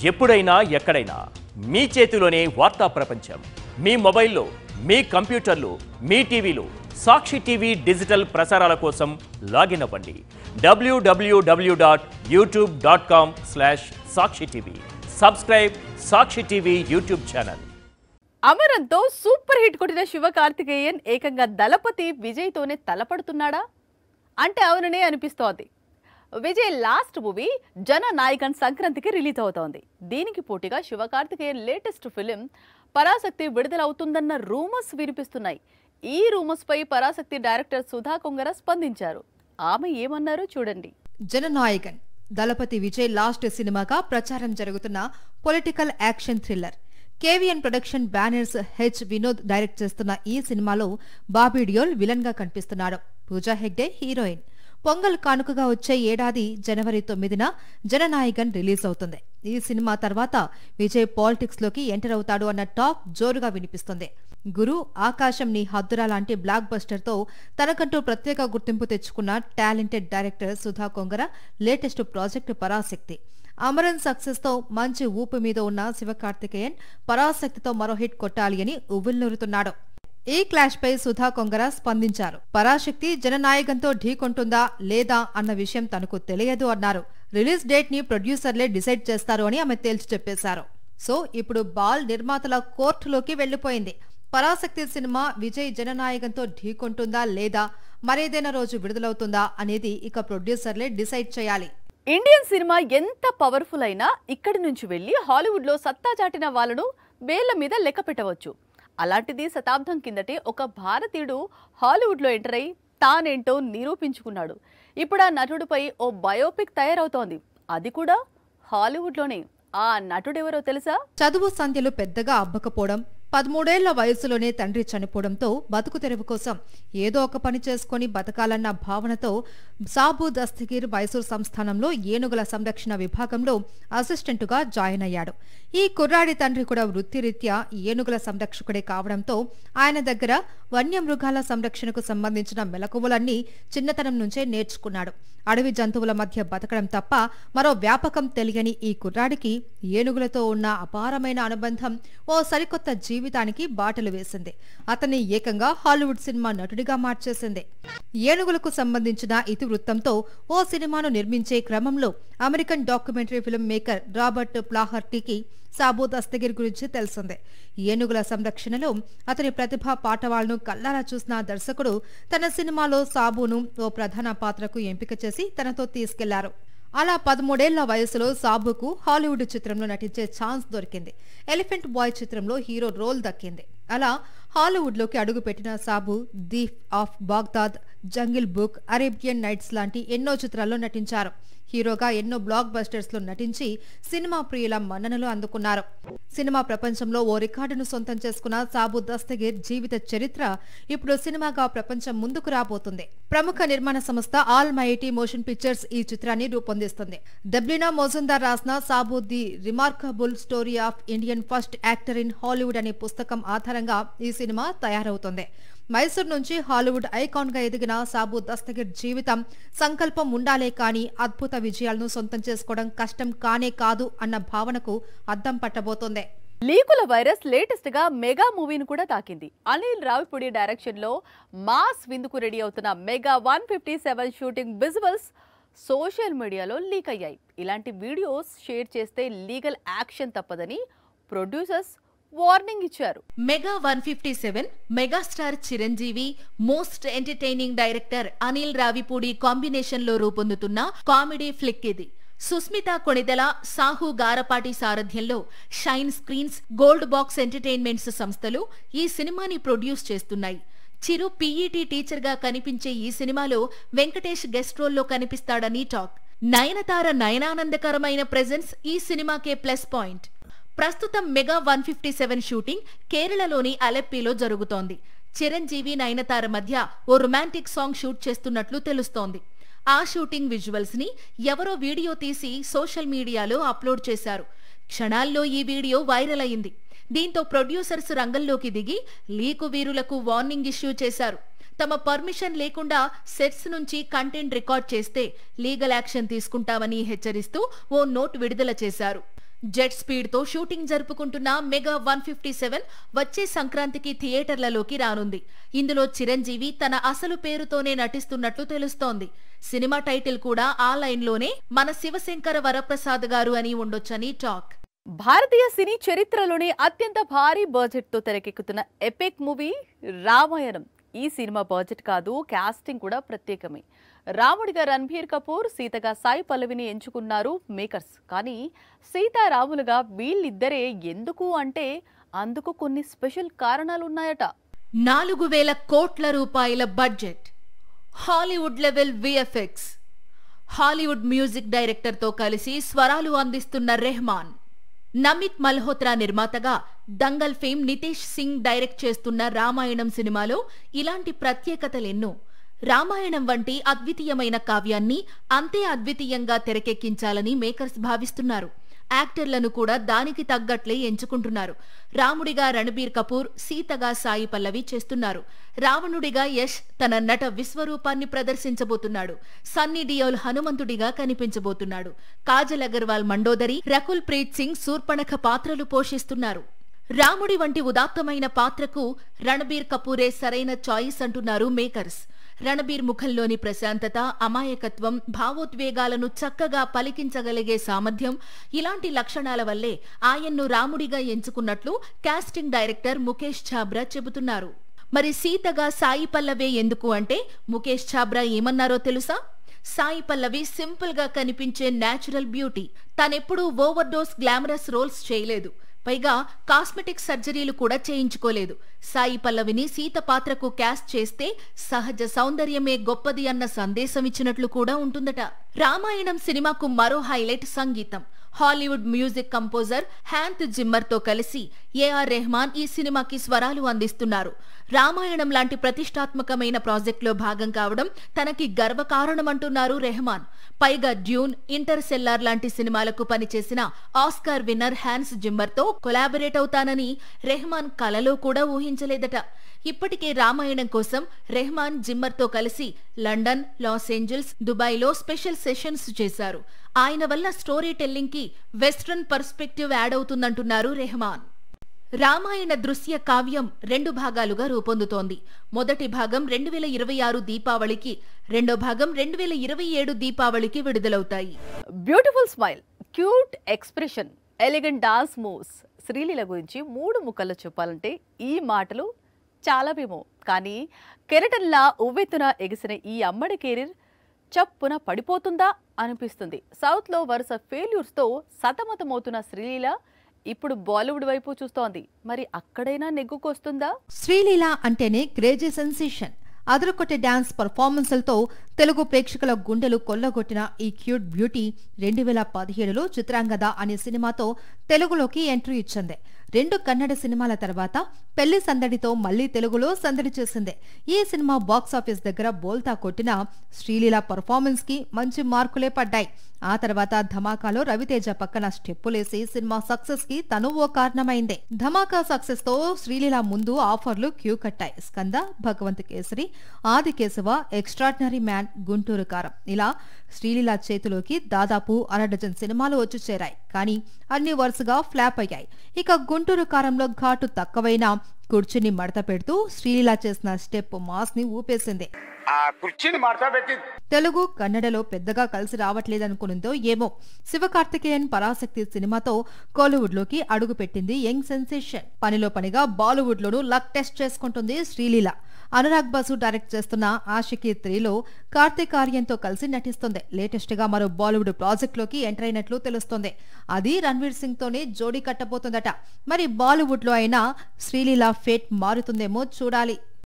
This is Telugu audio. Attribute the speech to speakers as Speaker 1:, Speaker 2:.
Speaker 1: ఎప్పుడైనా ఎక్కడైనా మీ చేతిలోనే వార్తా ప్రపంచం. మీ మొబైల్లో, మీ కంప్యూటర్లో, మీ టీవీలో సాక్షి టీవీ డిజిటల్ ప్రసారాల కోసం లాగిన్ అవ్వండి. www.youtube.com/సాక్షి TV. Subscribe Sakshi TV YouTube channel.
Speaker 2: అమరంతో సూపర్ హిట్ కొట్టిన శివకార్తికేయన్ ఏకంగా దళపతి విజయ్తోనే తలపడుతున్నాడా అంటే అవుననే అనిపిస్తోంది. విజయ్ లాస్ట్ మూవీ జననాయకన్ సంక్రాంతికి రిలీజ్ అవుతోంది. దీనికి పోటీగా శివకార్తికేయన్ లేటెస్ట్ ఫిలిం పరాశక్తి విడుదలవుతుందన్న రూమర్స్ వినిపిస్తున్నాయి. ఈ రూమర్స్ పై పరాశక్తి డైరెక్టర్ సుధా కొంగర స్పందించారు. ఆమె ఏమన్నారో చూడండి.
Speaker 3: జననాయకన్ దళపతి విజయ్ లాస్ట్ సినిమాగా ప్రచారం జరుగుతున్న political action thriller. కేవీఎన్ production banners H Vinod direct చేస్తున్న ఈ సినిమాలో బాబీ డియోల్ విలన్ గా కనిపిస్తున్నాడు. పూజా హెగ్డే హీరోయిన్. పొంగల్ కానుకగా వచ్చే ఏడాది జనవరి 9న జననాయకన్ రిలీజ్ అవుతుంది. ఈ సినిమా తర్వాత విజయ్ పాలిటిక్స్ లోకి ఎంటర్ అవుతాడు అన్న టాక్ జోరుగా వినిపిస్తుంది. గురు, ఆకాశం నీ హద్దురా లాంటి బ్లాక్ బస్టర్ తో తనకంటూ ప్రత్యేక గుర్తింపు తెచ్చుకున్న talented director Sudha Kongara latest project Parashakti. Amaran success తో మంచి ఊపు మీద ఉన్న శివకార్తికేయన్ పరాశక్తితో మరో హిట్ కొట్టాలి అని ఉవ్విళ్లూరుతున్నాడు. ఈ క్లాష్ పై సుధా కొంగర స్పందించారు. పరాశక్తి జననాయకంతో ఢీకొంటుందా లేదా అన్న విషయం తనకు తెలియదు అన్నారు. రిలీజ్ డేట్ ని ప్రొడ్యూసర్లే డిసైడ్ చేస్తారు అని ఆమె తేల్చి చెప్పేశారు. సో ఇప్పుడు బాల్ నిర్మాతల కోర్టులోకి వెళ్లిపోయింది. పరాశక్తి సినిమా విజయ్ జననాయకంతో ఢీకొంటుందా లేదా మరేదైనా రోజు విడుదలవుతుందా అనేది ఇక ప్రొడ్యూసర్లే డిసైడ్ చేయాలి.
Speaker 2: ఇండియన్ సినిమా ఎంత పవర్ఫుల్ అయినా ఇక్కడి నుంచి వెళ్లి హాలీవుడ్ లో సత్తా చాటిన వాళ్లను వేళ్ల మీద లెక్క పెట్టవచ్చు. అలాంటిది శతాబ్దం కిందటే ఒక భారతీయుడు హాలీవుడ్ లో ఎంటర్ అయి తానేంటో నిరూపించుకున్నాడు. ఇప్పుడు ఆ నటుడిపై ఓ బయోపిక్ తయారవుతోంది. అది కూడా హాలీవుడ్ లోనే. ఆ నటుడెవరో తెలుసా?
Speaker 3: చదువు సంధ్యలు పెద్దగా అబ్బకపోవడం, 13 ఏళ్ల వయసులోనే తండ్రి చనిపోవడంతో బతుకు తెరువు కోసం ఏదో ఒక పని చేసుకుని బతకాలన్న భావనతో సాబు దస్తగీర్ మైసూర్ సంస్థానంలో ఏనుగుల సంరక్షణ విభాగంలో అసిస్టెంటుగా జాయిన్ అయ్యాడు. ఈ కుర్రాడి తండ్రి కూడా వృత్తిరీత్యా ఏనుగుల సంరక్షకుడే కావడంతో ఆయన దగ్గర వన్యమృగాల సంరక్షణకు సంబంధించిన మెలకువలన్నీ చిన్నతనం నుంచే నేర్చుకున్నాడు. అడవి జంతువుల మధ్య బతకడం తప్ప మరో వ్యాపకం తెలియని ఈ కుర్రాడికి ఏనుగులతో ఉన్న అపారమైన అనుబంధం ఓ సరికొత్త జీవితానికి బాటలు వేసింది. అతన్ని ఏకంగా హాలీవుడ్ సినిమా నటుడిగా మార్చేసింది. ఏనుగులకు సంబంధించిన ఇతివృత్తంతో ఓ సినిమాను నిర్మించే క్రమంలో American documentary film maker Robert ప్లాహర్టీకి సాబు దస్తగిర్ గురించి తెలిసిందే. ఏనుగుల సంరక్షణలో అతని ప్రతిభా పాటవాళ్లను కల్లారా చూసిన దర్శకుడు తన సినిమాలో సాబును ఓ ప్రధాన పాత్రకు ఎంపిక చేసి తనతో తీసుకెళ్లారు. అలా 13 ఏళ్ల వయసులో సాబుకు హాలీవుడ్ చిత్రంలో నటించే ఛాన్స్ దొరికింది. ఎలిఫెంట్ బాయ్ చిత్రంలో హీరో రోల్ దక్కింది. అలా హాలీవుడ్ లోకి అడుగుపెట్టిన Sabu thief of Baghdad, jungle book, Arabian nights లాంటి ఎన్నో చిత్రాల్లో నటించారు. హీరోగా ఎన్నో బ్లాక్ బస్టర్స్ లో నటించి సినిమా ప్రియుల మన్ననలు అందుకున్నారు. సినిమా ప్రపంచంలో ఓ రికార్డును సొంతం చేసుకున్న సాబు దస్తగీర్ జీవిత చరిత్ర ఇప్పుడు సినిమాగా ప్రపంచం ముందుకు రాబోతుంది. ప్రముఖ నిర్మాణ సంస్థ ఆల్ మైటీ మోషన్ పిక్చర్స్ ఈ చిత్రాన్ని రూపొందిస్తుంది. డబ్లినా మోజుందార్ రాసిన Sabu the remarkable story of Indian first actor in Hollywood అనే పుస్తకం ఆధారంగా ఈ సినిమా తయారవుతుంది. మైసూర్ నుంచి హాలీవుడ్ ఐకాన్ గా ఎదిగిన సాబు దస్తగిర్ జీవితం సంకల్పం ఉండాలే కానీ అద్భుత విజయాలను సొంతం చేసుకోవడం కష్టం కానే కాదు అన్న భావనకు అద్దం పట్టబోతోంది.
Speaker 2: లీకుల వైరస్ లేటెస్ట్ గా మెగా మూవీని కూడా తాకింది. అనిల్ రావిపూడి డైరెక్షన్ లో మాస్ విందుకు రెడీ అవుతున్న మెగా 157 షూటింగ్ విజువల్స్ సోషల్ మీడియాలో లీక్ అయ్యాయి. ఇలాంటి వీడియోస్ షేర్ చేస్తే లీగల్ యాక్షన్ తప్పదని ప్రొడ్యూసర్స్ వార్నింగ్ ఇచ్చారు.
Speaker 4: Mega 157 megastar Chiranjeevi, most entertaining director Anil Ravipudi combination లో రూపొందుతున్న కామెడీ ఫ్లిక్ ఇది. సుస్మిత కొణిదెల, సాహు గారపాటి సారథ్యంలో shine screens, gold box entertainments సంస్థలు ఈ సినిమాని ప్రొడ్యూస్ చేస్తున్నాయి. చిరు పీఈటీ టీచర్ గా కనిపించే ఈ సినిమాలో వెంకటేష్ గెస్ట్ రోల్లో కనిపిస్తాడని టాక్. నయనతార నయనానందకరమైన ప్రెజెన్స్ ఈ సినిమాకే ప్లస్ పాయింట్. ప్రస్తుతం మెగా 157 షూటింగ్ కేరళలోని అలెప్పీలో జరుగుతోంది. చిరంజీవి, నయనతార మధ్య ఓ రొమాంటిక్ సాంగ్ షూట్ చేస్తున్నట్లు తెలుస్తోంది. ఆ షూటింగ్ విజువల్స్ ని ఎవరో వీడియో తీసి సోషల్ మీడియాలో అప్లోడ్ చేశారు. క్షణాల్లో ఈ వీడియో వైరల్ అయింది. దీంతో ప్రొడ్యూసర్స్ రంగంలోకి దిగి లీకు వీరులకు వార్నింగ్ ఇష్యూ చేశారు. తమ పర్మిషన్ లేకుండా సెట్స్ నుంచి కంటెంట్ రికార్డ్ చేస్తే లీగల్ యాక్షన్ తీసుకుంటామని హెచ్చరిస్తూ ఓ నోట్ విడుదల చేశారు. జెట్ స్పీడ్ తో షూటింగ్ జరుపుకుంటున్న మెగా 157 వచ్చే సంక్రాంతికి థియేటర్లలోకి రానుంది. ఇందులో చిరంజీవి తన అసలు పేరుతోనే నటిస్తున్నట్లు తెలుస్తోంది. సినిమా టైటిల్ కూడా ఆ లైన్లోనే మన శివశంకర వరప్రసాద్ గారు అని ఉండొచ్చని టాక్.
Speaker 2: భారతీయ సినీ చరిత్రలోనే అత్యంత భారీ బడ్జెట్ తో తెరకెక్కుతున్న ఎపిక్ మూవీ రామాయణం. ఈ సినిమా బడ్జెట్ కాదు, కాస్టింగ్ కూడా ప్రత్యేకమే. రాముడిగా రణబీర్ కపూర్, సీతగా సాయి పల్లవిని ఎంచుకున్నారు మేకర్స్. కానీ సీతారాములుగా వీళ్ళిద్దరే ఎందుకు అంటే అందుకు కొన్ని స్పెషల్ కారణాలున్నాయట.
Speaker 4: 4,000 కోట్ల రూపాయల budget, Hollywood level VFX, Hollywood music director తో కలిసి స్వరాలు అందిస్తున్న రెహమాన్, నమిత్ మల్హోత్రా నిర్మాతగా దంగల్ ఫేమ్ నితేష్ సింగ్ డైరెక్ట్ చేస్తున్న రామాయణం సినిమాలో ఇలాంటి ప్రత్యేకతలెన్నో. రామాయణం వంటి అద్వితీయమైన కావ్యాన్ని అంతే అద్వితీయంగా తెరకెక్కించాలని మేకర్స్ భావిస్తున్నారు. యాక్టర్లను కూడా దానికి తగ్గట్లే ఎంచుకుంటున్నారు. రాముడిగా రణబీర్ కపూర్, సీతగా సాయి పల్లవి చేస్తున్నారు. రావణుడిగా యష్ తన నట విశ్వరూపాన్ని ప్రదర్శించబోతున్నాడు. సన్నీ డియోల్ హనుమంతుడిగా కనిపించబోతున్నాడు. కాజల్ అగర్వాల్ మండోదరి, రకుల్ ప్రీత్ సింగ్ శూర్పణఖ పాత్రలు పోషిస్తున్నారు. రాముడి వంటి ఉదాత్తమైన పాత్రకు రణబీర్ కపూరే సరైన చాయిస్ అంటున్నారు మేకర్స్. రణబీర్ ముఖంలోని ప్రశాంతత, అమాయకత్వం, భావోద్వేగాలను చక్కగా పలికించగలిగే సామర్థ్యం, ఇలాంటి లక్షణాల వల్లే ఆయన్ను రాముడిగా ఎంచుకున్నట్లు కాస్టింగ్ డైరెక్టర్ ముఖేష్ ఛాబ్రా చెబుతున్నారు. మరి సీతగా సాయి పల్లవే ఎందుకు అంటే ముఖేష్ ఛాబ్రా ఏమన్నారో తెలుసా? సాయి పల్లవి సింపుల్ గా కనిపించే నేచురల్ బ్యూటీ. తనెప్పుడూ ఓవర్డోస్ గ్లామరస్ రోల్స్ చేయలేదు. పైగా కాస్మెటిక్ సర్జరీలు కూడా చేయించుకోలేదు. సాయి పల్లవిని సీత పాత్రకు క్యాస్ట్ చేస్తే సహజ సౌందర్యమే గొప్పది అన్న సందేశం ఇచ్చినట్లు కూడా ఉంటుందట. రామాయణం సినిమాకు మరో హైలైట్ సంగీతం. హాలీవుడ్ మ్యూజిక్ కంపోజర్ హ్యాన్స్ జిమ్మర్ తో కలిసి ఏఆర్ రెహమాన్ ఈ సినిమాకి స్వరాలు అందిస్తున్నారు. రామాయణం లాంటి ప్రతిష్టాత్మకమైన ప్రాజెక్టులో భాగం కావడం తనకి గర్వకారణమంటున్నారు రెహమాన్. పైగా డ్యూన్, ఇంటర్సెల్లార్ లాంటి సినిమాలకు పనిచేసిన ఆస్కార్ విన్నర్ హ్యాన్స్ జిమ్మర్ తో కొలాబరేట్ అవుతానని రెహమాన్ కలలో కూడా ఊహించలేదట. ఇప్పటికే రామాయణం కోసం రెహమాన్ జిమ్మర్ తో కలిసి లండన్, లాస్ ఏంజల్స్, దుబాయ్లో స్పెషల్ సెషన్స్ చేశారు. ఆయన వల్ల స్టోరీ టెల్లింగ్ కి వెస్ట్రన్ పర్స్పెక్టివ్ యాడ్ అవుతుందంటున్నారు రెహమాన్. రామాయణ దృశ్య కావ్యం 2 భాగాలుగా రూపొందుతోంది. మొదటి భాగం 2026 దీపావళికి, రెండో భాగం 2027 దీపావళికి విడుదలవుతాయి.
Speaker 2: Beautiful smile, cute expression, elegant dance moves. Sreeleela గురించి 3 ముక్కల్లో చెప్పాలంటే ఈ మాటలు చాలావేమో. కానీ కెరటన్లా ఉవ్వెత్తున ఎగిసిన ఈ అమ్మడి కెరీర్ చప్పున పడిపోతుందా అనిపిస్తుంది. సౌత్ లో వరుస ఫెయిల్యూర్స్ తో సతమతమవుతున్న శ్రీలీల ఇప్పుడు బాలీవుడ్ వైపు చూస్తోంది. మరి అక్కడైనా నెగ్గుకొస్తుందా?
Speaker 3: శ్రీలీల అంటేనే క్రేజీ సెన్సేషన్. అదరకొట్టే డాన్స్ పర్ఫార్మెన్స్లతో తెలుగు ప్రేక్షకుల గుండెలు కొల్లగొట్టిన ఈ క్యూట్ బ్యూటీ 2017లో చిత్రాంగద అనే సినిమాతో తెలుగులోకి ఎంట్రీ ఇచ్చింది. 2 కన్నడ సినిమాల తర్వాత పెళ్లి సందడితో మళ్లీ తెలుగులో సందడి చేసింది. ఈ సినిమా బాక్సాఫీస్ దగ్గర బోల్తా కొట్టిన శ్రీలీల పర్ఫార్మెన్స్ కి మంచి మార్కులే పడ్డాయి. ఆ తర్వాత ధమాకాలో రవితేజ పక్కన స్టెప్పులేసి సినిమా సక్సెస్ కి తను ఓ కారణమైంది. ధమాకా సక్సెస్ తో శ్రీలీల ముందు ఆఫర్లు క్యూ కట్టాయి. స్కంద, భగవంత్ కేసరి, ఆదికేశవ, ఎక్స్ట్రాడినరీ మ్యాన్, గుంటూరు కారం, ఇలా శ్రీలీల చేతిలోకి దాదాపు 1 డజన్ సినిమాలు వచ్చి చేరాయి. కానీ అన్ని వరుసగా ఫ్లాప్ అయ్యాయి. ఇక గుంటూరు కారంలో ఘాటు తక్కువైనా కుర్చీని మడత పెడుతూ శ్రీలీల చేసిన స్టెప్ మాస్ ని ఊపేసింది. తెలుగు, కన్నడలో పెద్దగా కలిసి రావట్లేదనుకునిందో ఏమో శివకార్తికేయన్ పరాశక్తి సినిమాతో కోలీవుడ్ లోకి అడుగు పెట్టింది యంగ్ సెన్సేషన్. పనిలో పనిగా బాలీవుడ్ లోనూ లక్ టెస్ట్ చేసుకుంటుంది శ్రీలీల. అనురాగ్ బసు డైరెక్ట్ చేస్తున్న ఆషికీ 3లో కార్తిక్ ఆర్యన్తో కలిసి నటిస్తుంది. లేటెస్ట్ గా మరో బాలీవుడ్ ప్రాజెక్ట్ లోకి ఎంటర్ అయినట్లు తెలుస్తోంది. అది రణ్వీర్ సింగ్ తోనే జోడీ కట్టబోతుందట. మరి బాలీవుడ్ లో అయినా శ్రీలీల ఫేట్ మారుతుందేమో చూడాలి.